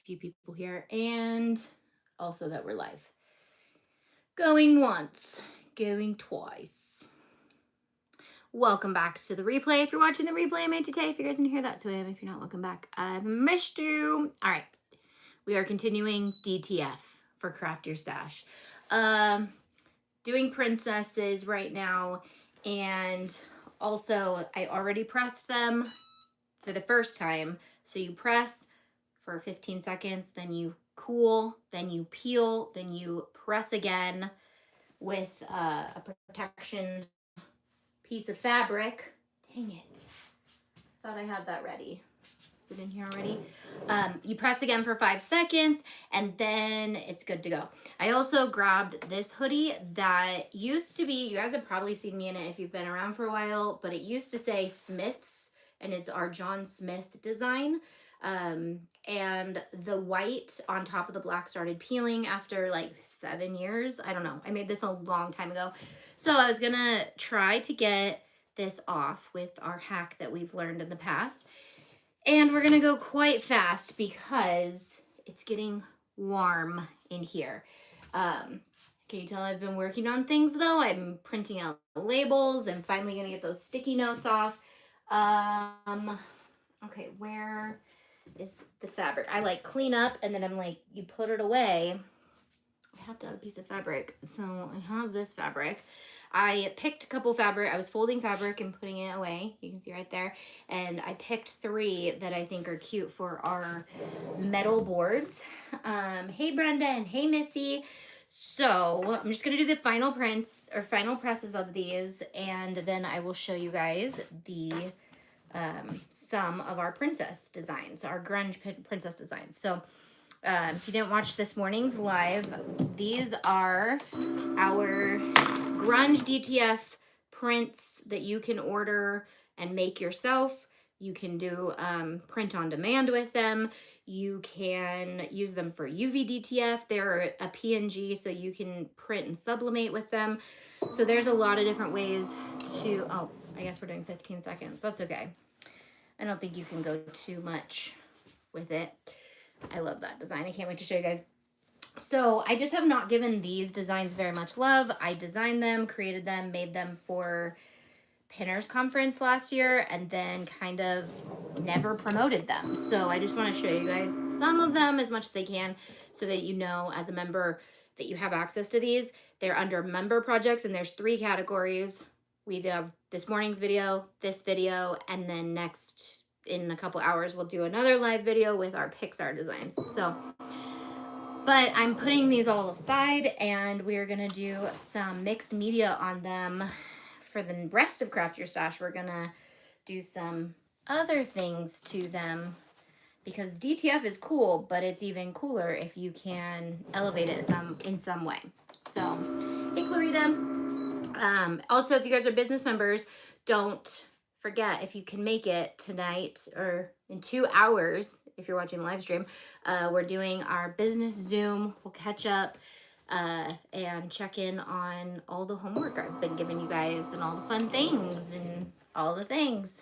few people here, and also that we're live. Going once, going twice. Welcome back to the replay. If you're watching the replay, I'm Auntie Tay. If you guys didn't hear that, so I am. If you're not, welcome back. I missed you. All right, we are continuing DTF for Craft Your Stash. Doing princesses right now, and also I already pressed them for the first time. So you press for 15 seconds, then you cool, then you peel, then you press again with a protection piece of fabric. Dang it. Thought I had that ready. Is it in here already? You press again for 5 seconds and then it's good to go. I also grabbed this hoodie that used to be, you guys have probably seen me in it if you've been around for a while, but it used to say Smith's, and it's our John Smith design. And the white on top of the black started peeling after like 7 years. I don't know. I made this a long time ago. So I was gonna try to get this off with our hack that we've learned in the past. And we're gonna go quite fast because it's getting warm in here. Can you tell I've been working on things though? I'm printing out labels and finally gonna get those sticky notes off. Okay, where is the fabric? I like clean up and then I'm like, you put it away. I have to have a piece of fabric. So I have this fabric. I picked a couple fabric. I was folding fabric and putting it away. You can see right there. And I picked 3 that I think are cute for our metal boards. Hey Brenda and hey Missy. So I'm just gonna do the final prints or final presses of these, and then I will show you guys the some of our princess designs, our grunge princess designs. So if you didn't watch this morning's live, these are our grunge DTF prints that you can order and make yourself. You can do print on demand with them. You can use them for UV DTF. They're a PNG, so you can print and sublimate with them. So there's a lot of different ways to, oh, I guess we're doing 15 seconds. That's okay. I don't think you can go too much with it. I love that design. I can't wait to show you guys. So I just have not given these designs very much love. I designed them, created them, made them for Pinners Conference last year, and then kind of never promoted them. So I just want to show you guys some of them as much as they can so that you know as a member that you have access to these. They're under member projects, and there's 3 categories. We have this morning's video, this video, and then next in a couple hours we'll do another live video with our Pixar designs. So, but I'm putting these all aside and we're gonna do some mixed media on them. For the rest of Craft Your Stash, we're gonna do some other things to them because DTF is cool, but it's even cooler if you can elevate it in some way. So, hey Clarita. Also, if you guys are business members, don't forget, if you can make it tonight or in 2 hours, if you're watching the live stream, we're doing our business Zoom. We'll catch up and check in on all the homework I've been giving you guys and all the fun things and all the things.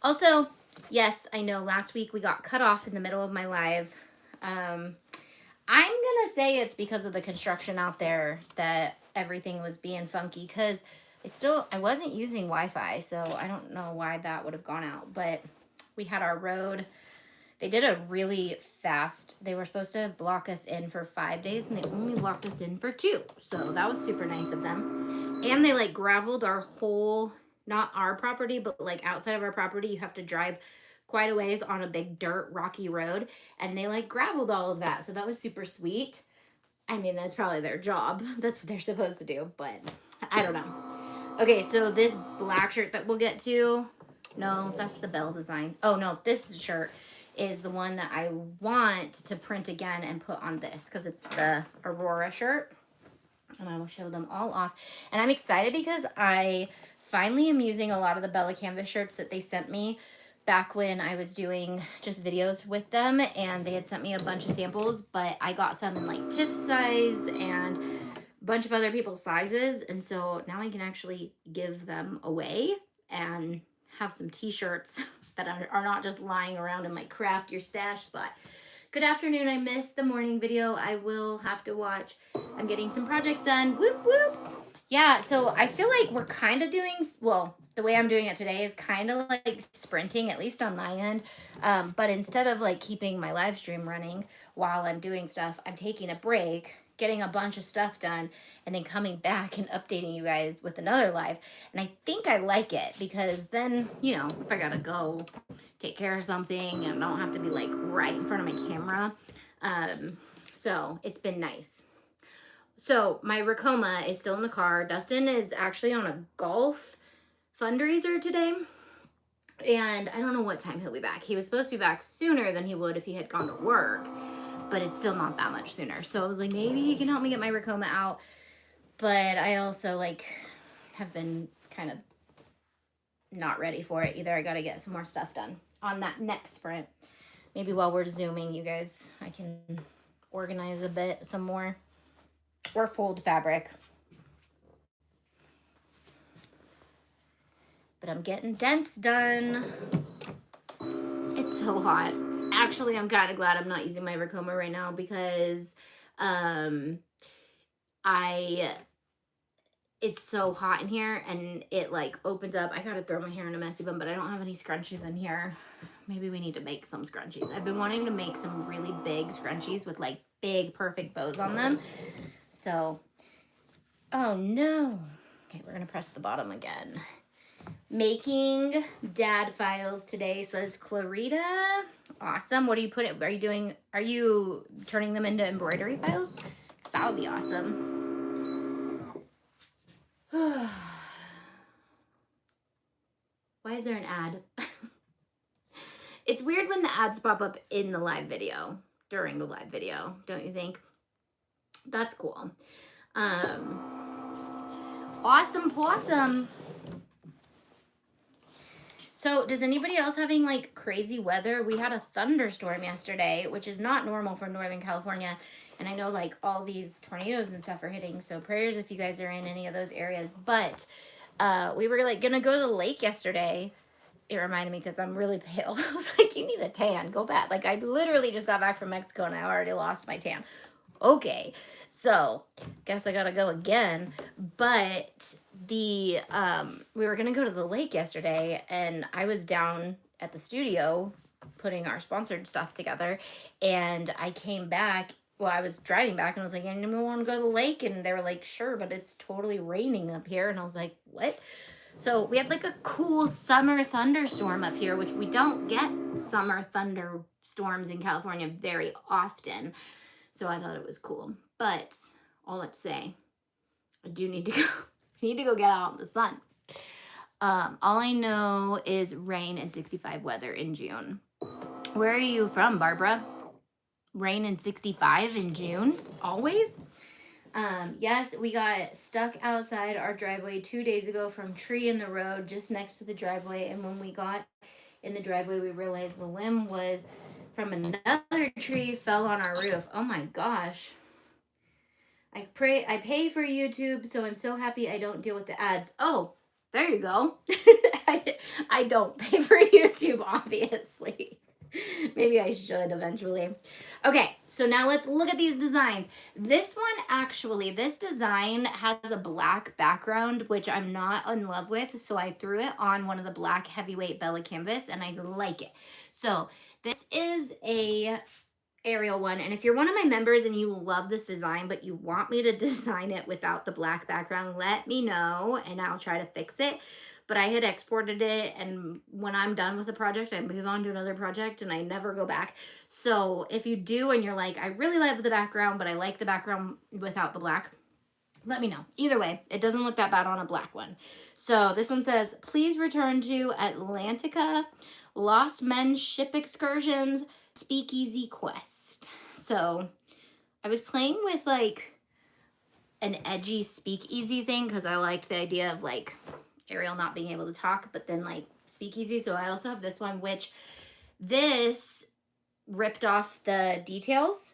Also, yes, I know last week we got cut off in the middle of my live. I'm gonna say it's because of the construction out there that everything was being funky, because I wasn't using Wi-Fi, so I don't know why that would have gone out, but we had our road. They did a really fast, they were supposed to block us in for 5 days and they only blocked us in for 2. So that was super nice of them. And they like graveled our whole, not our property, but like outside of our property, you have to drive quite a ways on a big dirt rocky road, and they like graveled all of that. So that was super sweet. I mean, that's probably their job. That's what they're supposed to do, but I don't know. Okay, so this black shirt that we'll get to, no, that's the Belle design. Oh no, this shirt is the one that I want to print again and put on this because it's the Aurora shirt. And I will show them all off. And I'm excited because I finally am using a lot of the Bella Canvas shirts that they sent me back when I was doing just videos with them, and they had sent me a bunch of samples, but I got some in like Tiff size and a bunch of other people's sizes, and so now I can actually give them away and have some t-shirts that are not just lying around in my Craft Your Stash spot. Good afternoon. I missed the morning video. I will have to watch. I'm getting some projects done. Whoop, whoop. Yeah, so I feel like we're kind of doing, well, the way I'm doing it today is kind of like sprinting, at least on my end. But instead of like keeping my live stream running while I'm doing stuff, I'm taking a break, getting a bunch of stuff done, and then coming back and updating you guys with another live. And I think I like it because then, you know, if I gotta go take care of something and I don't have to be like right in front of my camera. So it's been nice. So my Racoma is still in the car. Dustin is actually on a golf fundraiser today. And I don't know what time he'll be back. He was supposed to be back sooner than he would if he had gone to work, but it's still not that much sooner. So I was like, maybe he can help me get my Racoma out. But I also like have been kind of not ready for it either. I got to get some more stuff done on that next sprint. Maybe while we're Zooming, you guys, I can organize a bit, some more, or fold fabric. But I'm getting dents done. It's so hot. Actually, I'm kind of glad I'm not using my Racoma right now because it's so hot in here and it like opens up. I gotta throw my hair in a messy bun, but I don't have any scrunchies in here. Maybe we need to make some scrunchies. I've been wanting to make some really big scrunchies with like big perfect bows on them. So, oh no. Okay, we're gonna press the bottom again. Making dad files today, says Clarita. Awesome. What are you putting? Are you turning them into embroidery files? That would be awesome. Why is there an ad? It's weird when the ads pop up in the live video, during the live video, don't you think? That's cool. Awesome possum. So does anybody else having like crazy weather? We had a thunderstorm yesterday, which is not normal for Northern California. And I know like all these tornadoes and stuff are hitting. So prayers if you guys are in any of those areas. But we were like gonna go to the lake yesterday. It reminded me because I'm really pale. I was like, you need a tan, go back. Like I literally just got back from Mexico and I already lost my tan. Okay, so guess I gotta go again. But the we were gonna go to the lake yesterday and I was down at the studio putting our sponsored stuff together, and I came back. Well, I was driving back and I was like, anyone want to go to the lake? And they were like, sure, but it's totally raining up here. And I was like, what? So we had like a cool summer thunderstorm up here, which we don't get summer thunderstorms in California very often. So I thought it was cool. But all that to say, I do need to go. I need to go get out in the sun. All I know is rain and 65 weather in June. Where are you from, Barbara? Rain and 65 in June? Always? Yes, we got stuck outside our driveway 2 days ago from tree in the road just next to the driveway. And when we got in the driveway, we realized the limb was from another tree, fell on our roof. Oh my gosh. I pay for YouTube, so I'm so happy I don't deal with the ads. Oh, there you go. I don't pay for YouTube, obviously. Maybe I should eventually. Okay, so now let's look at these designs. This one, actually, this design has a black background, which I'm not in love with, so I threw it on one of the black heavyweight Bella canvas, and I like it. So this is a Arial one, and if you're one of my members and you love this design, but you want me to design it without the black background, let me know, and I'll try to fix it. But I had exported it, and when I'm done with the project, I move on to another project, and I never go back. So if you do, and you're like, I really love the background, but I like the background without the black, let me know. Either way, it doesn't look that bad on a black one. So this one says, please return to Atlantica, Lost Men Ship Excursions, Speakeasy Quest. So I was playing with like an edgy speakeasy thing because I liked the idea of like Ariel not being able to talk, but then like speakeasy. So I also have this one, which this ripped off the details.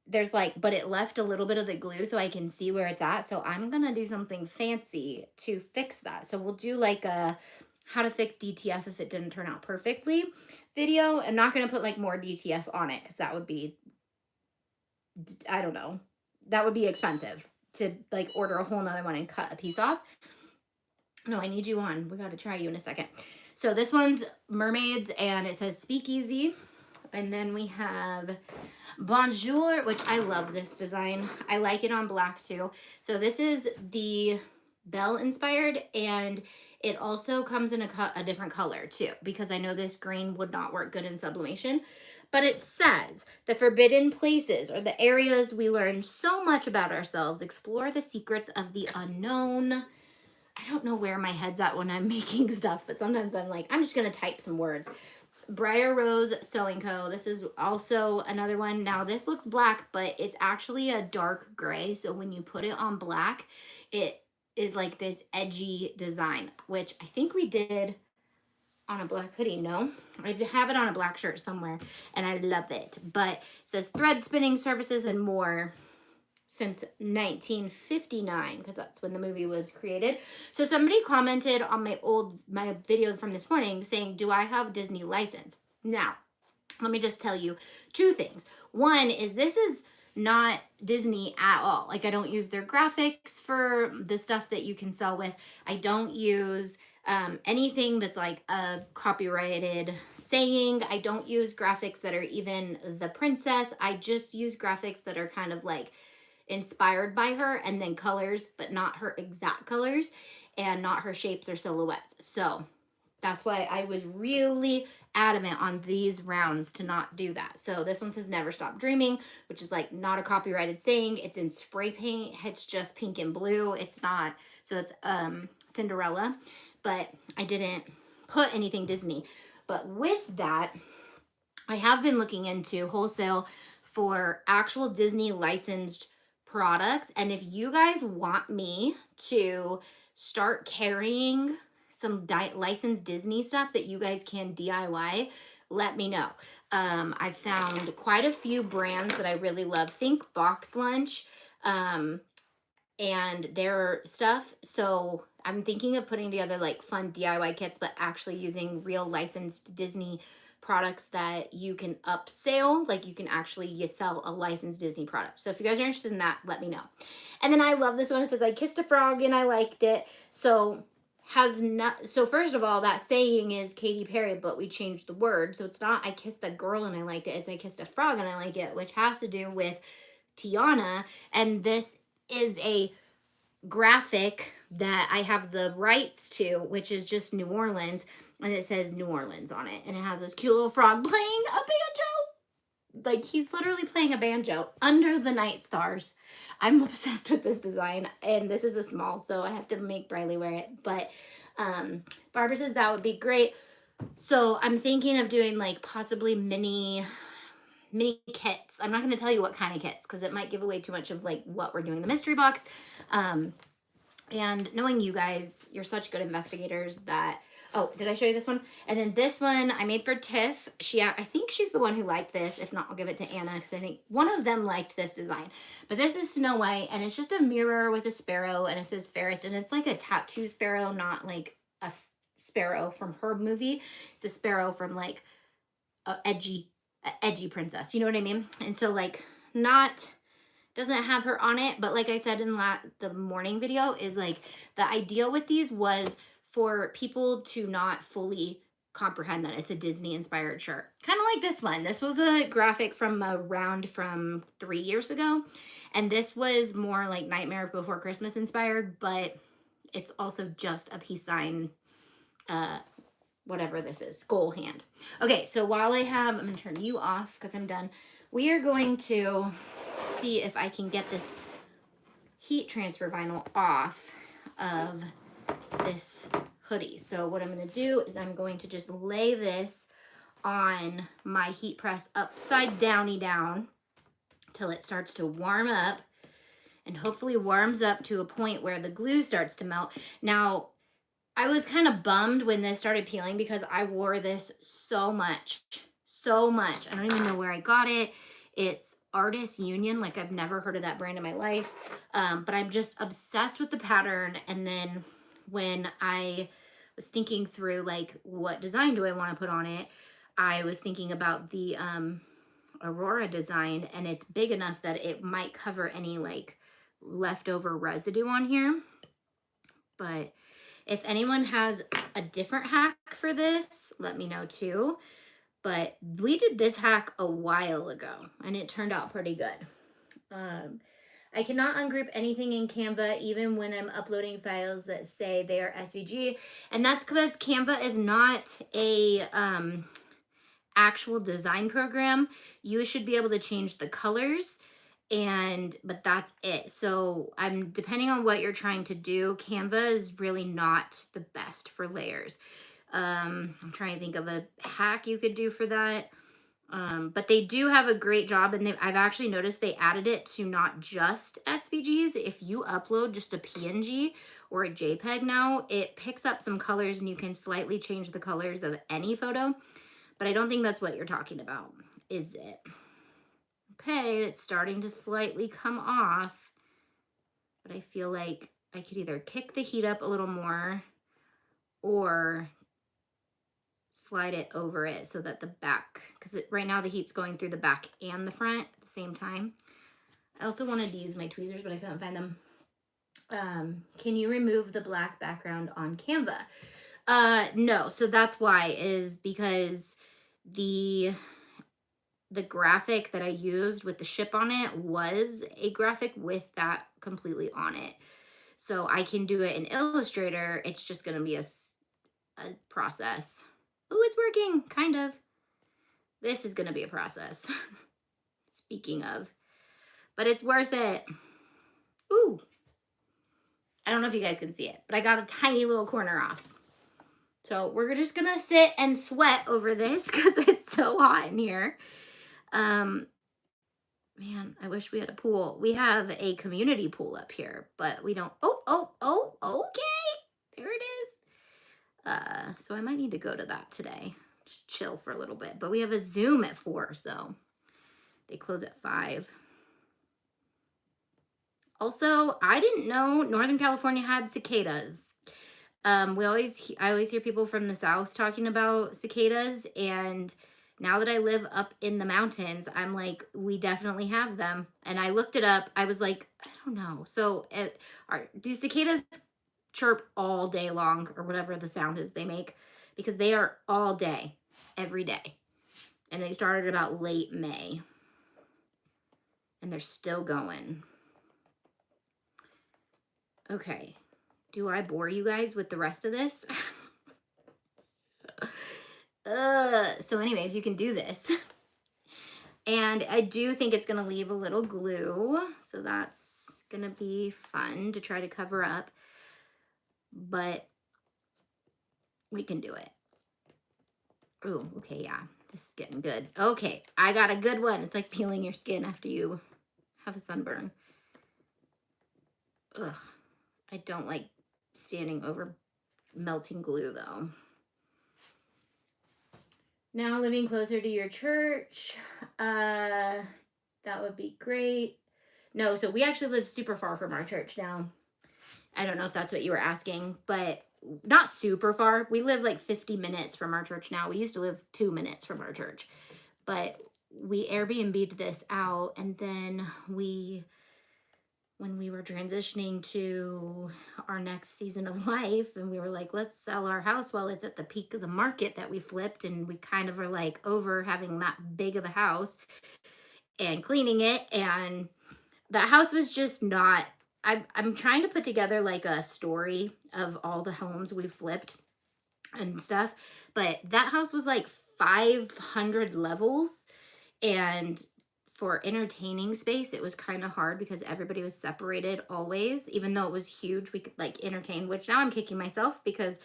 There's like, but it left a little bit of the glue so I can see where it's at. So I'm gonna do something fancy to fix that. So we'll do like a how to fix DTF if it didn't turn out perfectly video. I'm not going to put like more DTF on it because that would be, I don't know, that would be expensive to like order a whole nother one and cut a piece off. No, I need you on. We got to try you in a second. So this one's mermaids and it says speakeasy. And then we have Bonjour, which I love this design. I like it on black too. So this is the Belle inspired, and it also comes in a different color too, because I know this green would not work good in sublimation. But it says, the forbidden places are the areas we learn so much about ourselves, explore the secrets of the unknown. I don't know where my head's at when I'm making stuff, but sometimes I'm like, I'm just going to type some words. Briar Rose Sewing Co. This is also another one. Now this looks black, but it's actually a dark gray. So when you put it on black, it is like this edgy design, which I think we did on a black hoodie. No, I have it on a black shirt somewhere and I love it. But it says thread spinning services and more since 1959, because that's when the movie was created. So somebody commented on my video from this morning saying, do I have Disney license? Now, let me just tell you two things. One is this is not Disney at all. Like, I don't use their graphics for the stuff that you can sell with. I don't use anything that's like a copyrighted saying. I don't use graphics that are even the princess. I just use graphics that are kind of like inspired by her, and then colors, but not her exact colors and not her shapes or silhouettes. So that's why I was really adamant on these rounds to not do that. So this one says never stop dreaming, which is like not a copyrighted saying. It's in spray paint. It's just pink and blue. It's not, so it's Cinderella, but I didn't put anything Disney. But with that, I have been looking into wholesale for actual Disney licensed products. And if you guys want me to start carrying some licensed Disney stuff that you guys can DIY, let me know. I've found quite a few brands that I really love. Think Box Lunch and their stuff. So I'm thinking of putting together like fun DIY kits, but actually using real licensed Disney products that you can upsell. Like you can actually sell a licensed Disney product. So if you guys are interested in that, let me know. And then I love this one. It says, I kissed a frog and I liked it. So first of all, that saying is Katy Perry, but we changed the word. So it's not I kissed a girl and I liked it. It's I kissed a frog and I like it, which has to do with Tiana. And this is a graphic that I have the rights to, which is just New Orleans. And it says New Orleans on it. And it has this cute little frog playing a banjo. Like, he's literally playing a banjo under the night stars. I'm obsessed with this design. And this is a small, so I have to make Briley wear it. But Barbara says that would be great. So I'm thinking of doing, like, possibly mini kits. I'm not going to tell you what kind of kits because it might give away too much of, like, what we're doing in the mystery box. And knowing you guys, you're such good investigators that... Oh, did I show you this one? And then this one I made for Tiff. I think she's the one who liked this. If not, I'll give it to Anna because I think one of them liked this design. But this is Snow White, and it's just a mirror with a sparrow, and it says Fairest, and it's like a tattoo sparrow, not like a sparrow from her movie. It's a sparrow from like a edgy princess. You know what I mean? And so like doesn't have her on it, but like I said in the morning video, is like the ideal with these was for people to not fully comprehend that it's a Disney inspired shirt. Kind of like this one. This was a graphic from a round from 3 years ago. And this was more like Nightmare Before Christmas inspired, but it's also just a peace sign, whatever this is, skull hand. Okay, so while I'm gonna turn you off because I'm done. We are going to see if I can get this heat transfer vinyl off of this hoodie. So what I'm going to do is I'm going to just lay this on my heat press upside downy down till it starts to warm up, and hopefully warms up to a point where the glue starts to melt. Now, I was kind of bummed when this started peeling because I wore this so much. I don't even know where I got it. It's Artist Union. Like, I've never heard of that brand in my life. But I'm just obsessed with the pattern. And then when I was thinking through like what design do I want to put on it, I was thinking about the Aurora design, and it's big enough that it might cover any like leftover residue on here. But if anyone has a different hack for this, let me know too. But we did this hack a while ago and it turned out pretty good. I cannot ungroup anything in Canva even when I'm uploading files that say they are SVG, and that's because Canva is not a actual design program. You should be able to change the colors, but that's it. So I'm depending on what you're trying to do, Canva is really not the best for layers. I'm trying to think of a hack you could do for that. But they do have a great job, and I've actually noticed they added it to not just SVGs. If you upload just a PNG or a JPEG now, it picks up some colors and you can slightly change the colors of any photo. But I don't think that's what you're talking about, is it? Okay, it's starting to slightly come off, but I feel like I could either kick the heat up a little more or slide it over it so that the back, because right now the heat's going through the back and the front at the same time. I also wanted to use my tweezers, but I couldn't find them. Can you remove the black background on Canva? No, so that's why, is because the graphic that I used with the ship on it was a graphic with that completely on it. So I can do it in Illustrator. It's just going to be a process. Oh, it's working, kind of. This is going to be a process. Speaking of. But it's worth it. Ooh. I don't know if you guys can see it, but I got a tiny little corner off. So we're just going to sit and sweat over this because it's so hot in here. Man, I wish we had a pool. We have a community pool up here, but we don't. Oh, okay. There it is. So I might need to go to that today. Just chill for a little bit. But we have a Zoom at 4, so they close at 5. Also, I didn't know Northern California had cicadas. I always hear people from the South talking about cicadas, and now that I live up in the mountains, I'm like, we definitely have them. And I looked it up. I was like, I don't know. So do cicadas chirp all day long, or whatever the sound is they make? Because they are all day, every day. And they started about late May. And they're still going. Okay. Do I bore you guys with the rest of this? So anyways, you can do this. And I do think it's going to leave a little glue. So that's going to be fun to try to cover up. But we can do it. Oh, okay, yeah. This is getting good. Okay, I got a good one. It's like peeling your skin after you have a sunburn. Ugh, I don't like standing over melting glue, though. Now living closer to your church. That would be great. No, so we actually live super far from our church now. I don't know if that's what you were asking, but not super far. We live like 50 minutes from our church now. We used to live 2 minutes from our church, but we Airbnb'd this out, and then when we were transitioning to our next season of life, and we were like, let's sell our house while it's at the peak of the market that we flipped, and we kind of are like over having that big of a house and cleaning it, and that house was just not, I'm trying to put together like a story of all the homes we flipped and stuff, but that house was like 500 levels, and for entertaining space, it was kind of hard because everybody was separated always. Even though it was huge, we could like entertain, which now I'm kicking myself because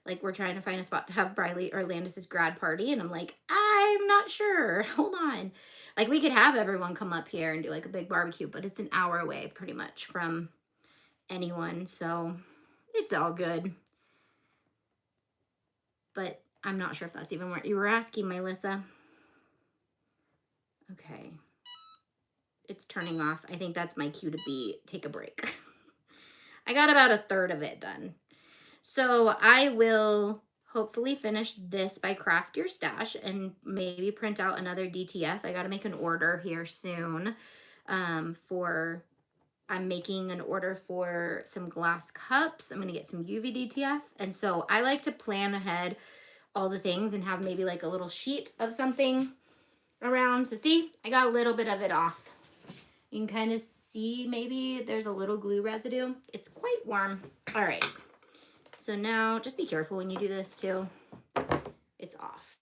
like we're trying to find a spot to have Briley or Landis's grad party, and I'm like, I'm not sure. Hold on. Like we could have everyone come up here and do like a big barbecue, but it's an hour away pretty much from anyone, so it's all good. But I'm not sure if that's even what you were asking, Melissa. Okay. It's turning off. I think that's my cue to take a break. I got about a third of it done. So I will hopefully finish this by Craft Your Stash and maybe print out another DTF. I got to make an order here soon I'm making an order for some glass cups. I'm going to get some UV DTF. And so I like to plan ahead all the things and have maybe like a little sheet of something around. So see, I got a little bit of it off. You can kind of see maybe there's a little glue residue. It's quite warm. All right. So now just be careful when you do this too. It's off.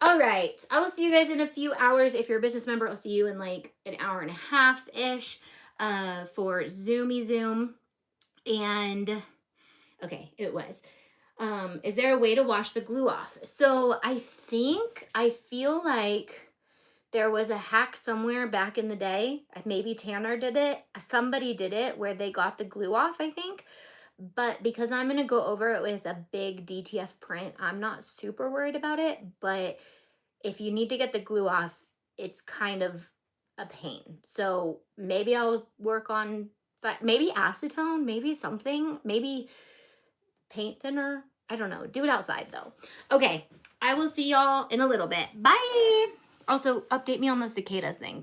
All right. I will see you guys in a few hours. If you're a business member, I'll see you in like an hour and a half-ish for Zoomy Zoom. And okay, it was. Is there a way to wash the glue off? So I feel like there was a hack somewhere back in the day. Maybe Tanner did it. Somebody did it where they got the glue off, I think. But because I'm going to go over it with a big DTF print, I'm not super worried about it. But if you need to get the glue off, it's kind of a pain. So maybe I'll work on, maybe acetone, maybe something, maybe paint thinner. I don't know. Do it outside though. Okay. I will see y'all in a little bit. Bye. Also, update me on the cicadas thing.